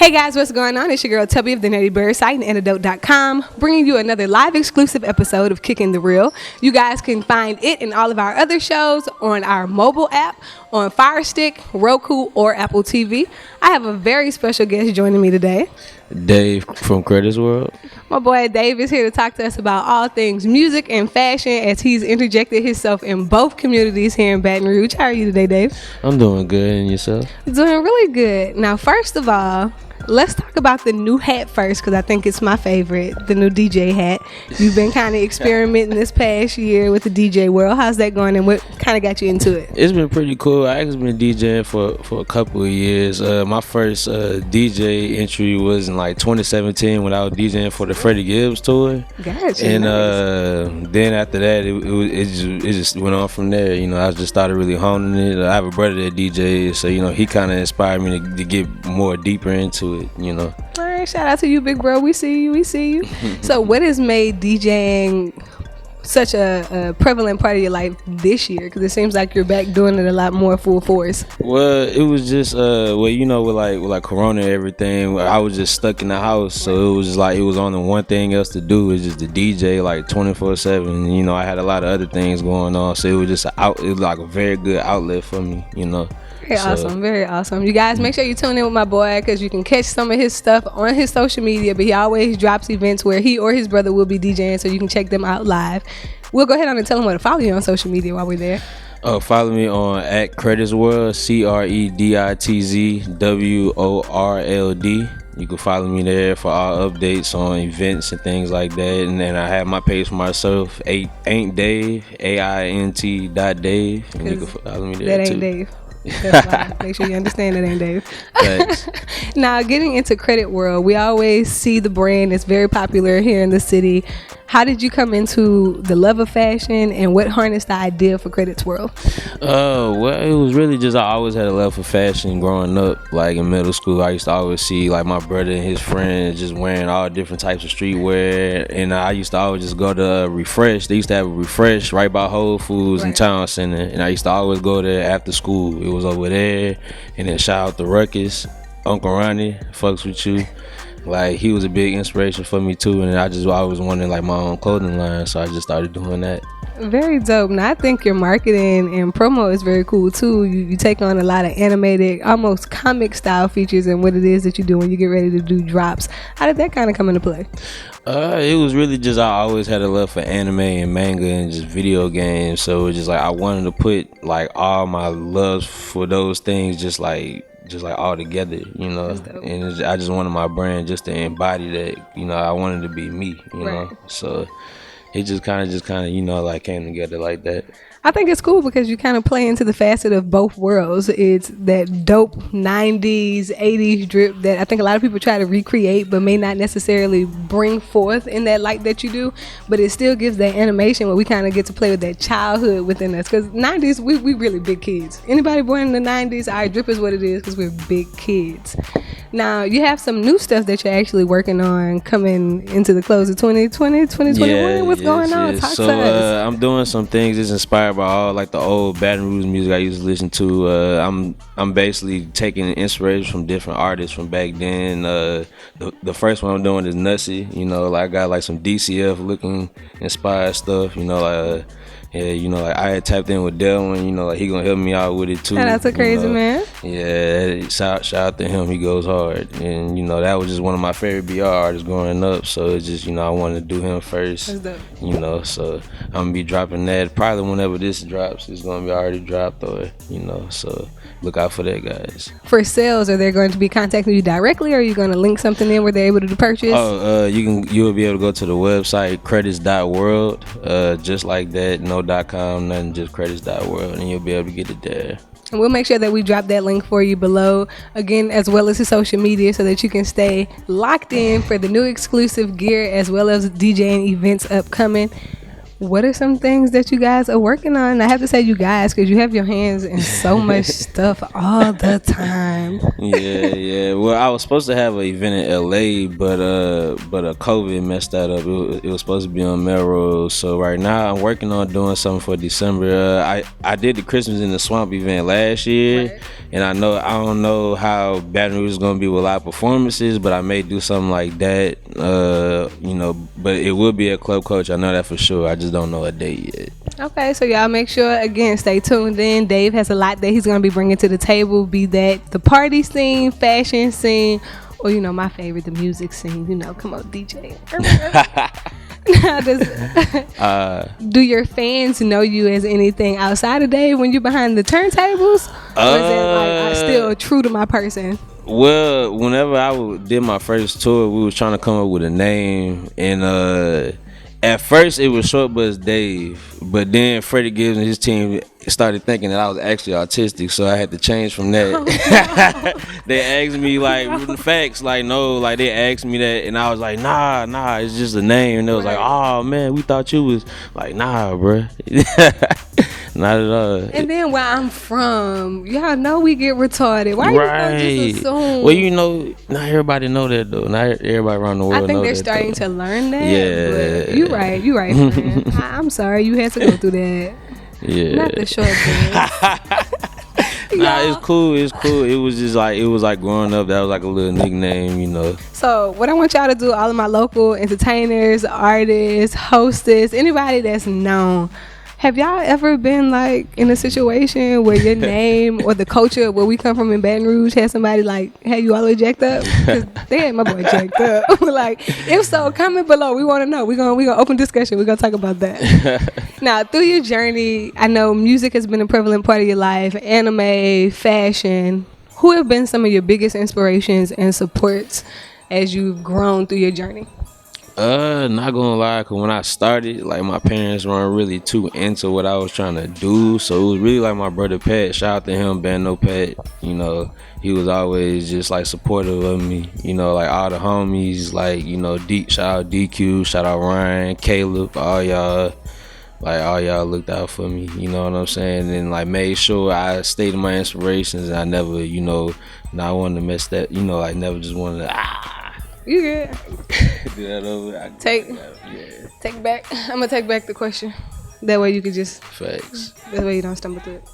Hey guys, what's going on? It's your girl Tubbi of the Nerdy Bird site and antidote.com, bringing you another live exclusive episode of Kickin The Real. You guys can find it and all of our other shows on our mobile app, on Fire Stick, Roku, or Apple TV. I have a very special guest joining me today. Dave from Creditz World. My boy Dave is here to talk to us about all things music and fashion, as he's interjected himself in both communities here in Baton Rouge. How are you today, Dave? I'm doing good, and yourself? Doing really good. Now, first of all, let's talk about the new hat first, because I think it's my favorite, the new DJ hat. You've been kind of experimenting this past year with the DJ world. How's that going, and what kind of got you into it? It's been pretty cool. I actually been DJing for a couple of years. My first DJ entry was in like 2017 when I was DJing for the Freddie Gibbs tour. Gotcha. And nice. then after that, it just went on from there. You know, I just started really honing it. I have a brother that DJs, so you know he kind of inspired me to get more deeper into it, you know. All right, shout out to you, big bro. We see you. So what has made DJing such a prevalent part of your life this year? Because it seems like you're back doing it a lot more full force. Well, it was just you know, with like Corona and everything, I was just stuck in the house, so it was just like it was only one thing else to do, is just the DJ like 24/7. You know, I had a lot of other things going on, so it was just it was like a very good outlet for me, you know. Very awesome. You guys make sure you tune in with my boy, because you can catch some of his stuff on his social media, but he always drops events where he or his brother will be DJing, so you can check them out live. We'll go ahead on and tell him where to follow you on social media while we're there. Follow me on @Creditz World, CREDITZWORLD. You can follow me there for all updates on events and things like that. And then I have my page for myself, Ain't Dave, AINT.Dave, and you can follow me there too. That ain't Dave. That's why. Make sure you understand that ain't Dave. Now, getting into Credit World, we always see the brand is very popular here in the city. How did you come into the love of fashion, and what harnessed the idea for Creditz World? Well, it was really just I always had a love for fashion growing up. Like in middle school, I used to always see like my brother and his friends just wearing all different types of streetwear, and I used to always just go to Refresh. They used to have a Refresh right by Whole Foods in Town Center, and I used to always go there after school. It was over there, and then shout out to Ruckus, Uncle Ronnie, fucks with you. Like, he was a big inspiration for me too, and I always wanted like my own clothing line, so I just started doing that. Very dope. Now, I think your marketing and promo is very cool too. You take on a lot of animated, almost comic style features and what it is that you do when you get ready to do drops. How did that kind of come into play? It was really just I always had a love for anime and manga and just video games, so it was just like I wanted to put like all my loves for those things just like all together, you know. And I just wanted my brand just to embody that, you know. I wanted to be me, you know. So it just kind of you know, like came together like that. I think it's cool because you kind of play into the facet of both worlds. It's that dope 90s, 80s drip that I think a lot of people try to recreate but may not necessarily bring forth in that light that you do. But it still gives that animation where we kind of get to play with that childhood within us. Because 90s, we really big kids. Anybody born in the 90s, our drip is what it is because we're big kids. Now, you have some new stuff that you're actually working on coming into the close of 2020, 2021. What's going on? Talk to us. I'm doing some things that's inspired by all like the old Baton Rouge music I used to listen to. I'm basically taking inspiration from different artists from back then. The first one I'm doing is Nussy. You know, like I got like some DCF looking inspired stuff. You know, like yeah, you know, like I had tapped in with Delwyn, you know, like he gonna help me out with it too. That's a crazy man. Yeah, shout out to him. He goes hard, and you know that was just one of my favorite BR artists growing up. So it's just, you know, I wanted to do him first. That's dope. You know, so I'm gonna be dropping that probably whenever this drops. It's gonna be already dropped, or you know, so look out for that, guys. For sales, are they going to be contacting you directly, or are you going to link something in where they're able to purchase? You'll be able to go to the website credits.world, just like that, no .com, nothing, just credits.world, and you'll be able to get it there. And we'll make sure that we drop that link for you below, again, as well as his social media, so that you can stay locked in for the new exclusive gear as well as DJing events upcoming. what are some things that you guys are working on? I have to say you guys because you have your hands in so much stuff all the time. Yeah. Well, I was supposed to have an event in LA, but COVID messed that up. It was supposed to be on Melrose. So right now I'm working on doing something for December. I did the Christmas in the Swamp event last year, Right. and I don't know how Baton Rouge is gonna be with live performances, but I may do something like that. But it will be a Club Coach. I know that for sure. I just don't know a date yet. Okay, so y'all make sure, again, stay tuned in. Dave has a lot that he's going to be bringing to the table, be that the party scene, fashion scene, or, my favorite, the music scene. Come on, DJ. Do your fans know you as anything outside of Dave when you're behind the turntables? Or is it like, I'm still true to my person? Well, whenever I did my first tour, we was trying to come up with a name, and at first it was Short Bus Dave, but then Freddie Gibbs and his team started thinking that I was actually autistic, so I had to change from that. They asked me like written facts, like no, like they asked me that, and I was like, nah, it's just a name, and they was like, oh man, we thought you was like, nah, bruh. Not at all. And then where I'm from, y'all know we get retarded. Why you gonna just assume? Well, not everybody know that though. Not everybody around the world. I think they're starting to learn that. Yeah, but you right, friend. I'm sorry you had to go through that. Yeah, not the short thing. Nah, it's cool. It was just like growing up. That was like a little nickname. So what I want y'all to do, all of my local entertainers, artists, hostess, anybody that's known. Have y'all ever been like in a situation where your name or the culture where we come from in Baton Rouge had somebody like, hey, you always jacked up? Because they had my boy jacked up. Like, if so, comment below. We want to know. We're gonna open discussion. We're gonna talk about that. Now, through your journey, I know music has been a prevalent part of your life. Anime, fashion. Who have been some of your biggest inspirations and supports as you've grown through your journey? Not gonna lie, cause when I started, like my parents weren't really too into what I was trying to do, so it was really like my brother Pat. Shout out to him, Bando Pat. He was always just like supportive of me. Like all the homies, like shout out DQ, shout out Ryan, Caleb, all y'all. Like all y'all looked out for me. You know what I'm saying? And like made sure I stayed in my inspirations, and I never, not wanted to mess that. Like never just wanted to. You good? Do that over. Take back. I'm gonna take back the question. That way you could just facts. That way you don't stumble through it.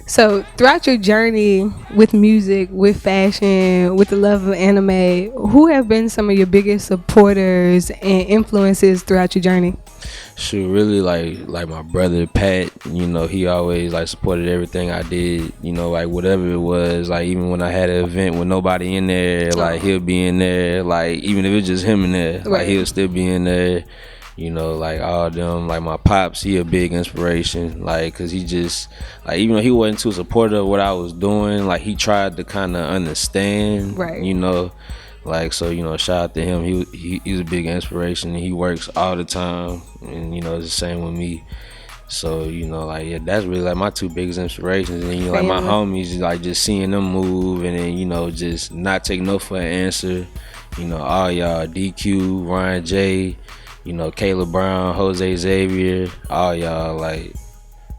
So throughout your journey with music, with fashion, with the love of anime, who have been some of your biggest supporters and influences throughout your journey? Shoot, really like my brother Pat, he always like supported everything I did, like whatever it was, like even when I had an event with nobody in there, like he'll be in there, like even if it's just him in there, like he'll still be in there, like all them, like my pops, he a big inspiration, like cause he just, like even though he wasn't too supportive of what I was doing, like he tried to kind of understand, like, so, shout out to him. He's a big inspiration, and he works all the time, and, it's the same with me. So, that's really, like, my two biggest inspirations. And, like, my homies, like, just seeing them move, and then, just not take no for an answer. All y'all, DQ, Ryan J, Caleb Brown, Jose Xavier, all y'all, like,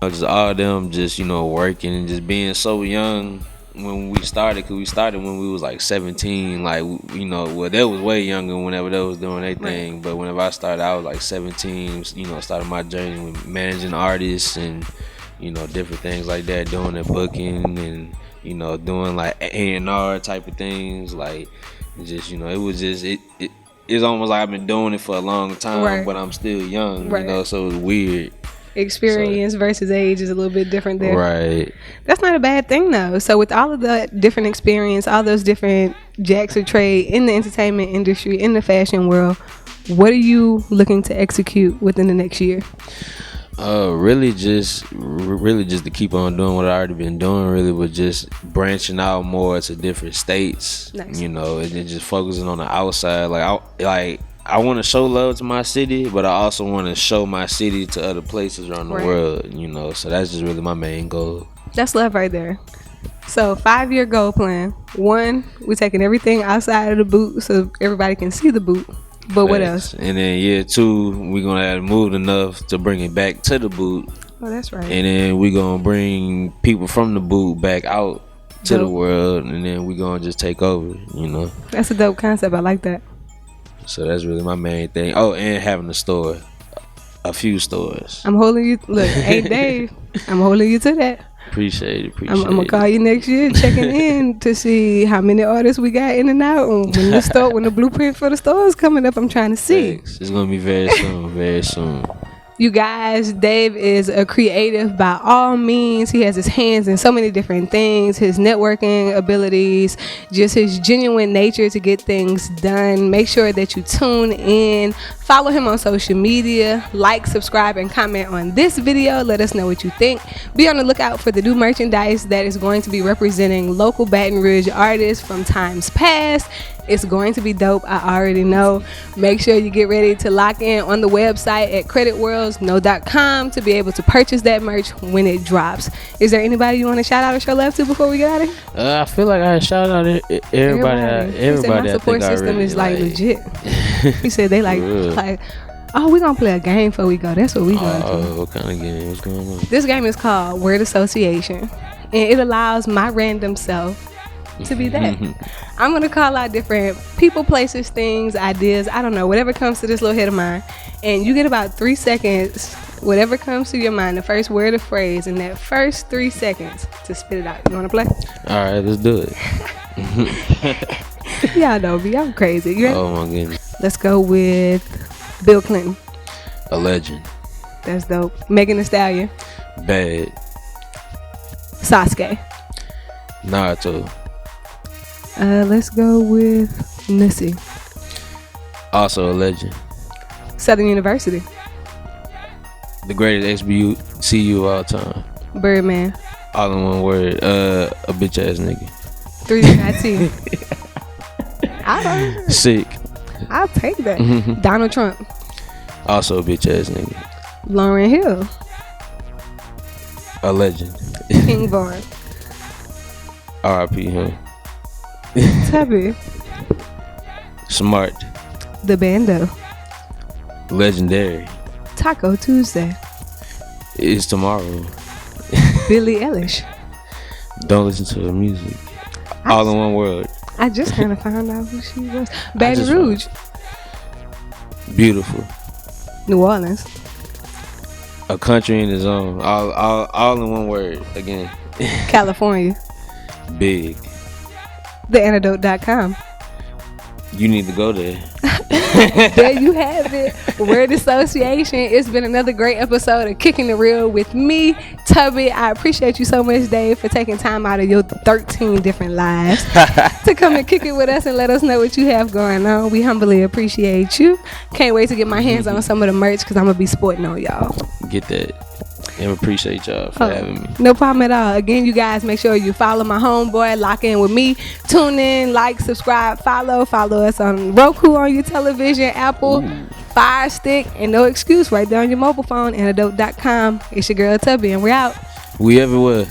just all them just, working and just being so young. When we started, because we started when we was like 17, like, well, they was way younger whenever they was doing their thing, but whenever I started, I was like 17, started my journey with managing artists and, different things like that, doing the booking and, doing like A&R type of things, like, just, it was just, it's almost like I've been doing it for a long time, but I'm still young, so it was weird. Experience versus age is a little bit different there. Right. That's not a bad thing though. So with all of the different experience, all those different jacks of trade in the entertainment industry, in the fashion world, what are you looking to execute within the next year? Really just to keep on doing what I already been doing, really, but just branching out more to different states. Nice. And then just focusing on the outside. I want to show love to my city, but I also want to show my city to other places around the world, so that's just really my main goal. That's love right there. So 5-year goal plan. 1, we're taking everything outside of the boot so everybody can see the boot. But what else? And then year 2, we gonna have moved enough to bring it back to the boot. Oh, that's right. And then we gonna bring people from the boot back out to the world, and then we gonna just take over. You know. That's a dope concept. I like that. So that's really my main thing. Oh, and having a store, a few stores. I'm holding you. Look, hey Dave, I'm holding you to that. Appreciate it. I'm gonna call you next year, checking in to see how many artists we got in and out. And when the blueprint for the store is coming up, I'm trying to see. Thanks. It's gonna be very soon. Very soon. You guys, Dave is a creative by all means. He has his hands in so many different things. His networking abilities, just his genuine nature to get things done. Make sure that you tune in. Follow him on social media. Like, subscribe, and comment on this video. Let us know what you think. Be on the lookout for the new merchandise that is going to be representing local Baton Rouge artists from times past. It's going to be dope. I already know. Make sure you get ready to lock in on the website at creditworlds.com to be able to purchase that merch when it drops. Is there anybody you want to shout out or show love to before we get out of here? I feel like I shout out everybody. He said my support system is like legit. He said they like, oh, we gonna play a game before we go. That's what we gonna do. Oh, what kind of game? What's going on? This game is called Word Association, and it allows my random self to be that. I'm gonna call out different people, places, things, ideas, I don't know, whatever comes to this little head of mine, and you get about 3 seconds, whatever comes to your mind, the first word or phrase in that first 3 seconds to spit it out. You wanna play? Alright, let's do it. Y'all know me, I'm crazy. You ready? Oh my goodness. Let's go with Bill Clinton. A legend. That's dope. Megan Thee Stallion. Bad. Sasuke. Naruto. Let's go with Nissy. Also a legend. Southern University. The greatest HBCU of all time. Birdman. All in one word. A bitch ass nigga. 3 IT. Sick. I'll take that. Donald Trump. Also a bitch ass nigga. Lauryn Hill. A legend. King Von. R.I.P. him. Tubbi. Smart. The Bando. Legendary. Taco Tuesday. It's tomorrow. Billie Eilish. Don't listen to her music. All in one word. I just kind of found out who she was. Baton Rouge. Beautiful. New Orleans. A country in its own. All in one word. Again. California. Big. TheAntidote.com. You need to go there. There you have it. Word Association. It's been another great episode of Kickin The Real with me, Tubbi. I appreciate you so much, Dave, for taking time out of your 13 different lives to come and kick it with us and let us know what you have going on. We humbly appreciate you. Can't wait to get my hands on some of the merch because I'm going to be sporting on y'all. Get that. And appreciate y'all for having me. No problem at all. Again, you guys, make sure you follow my homeboy. Lock in with me. Tune in, like, subscribe, follow us on Roku on your television, Apple, Fire Stick, and no excuse right there on your mobile phone. Antidote.com. It's your girl Tubbi, and we're out. We everywhere.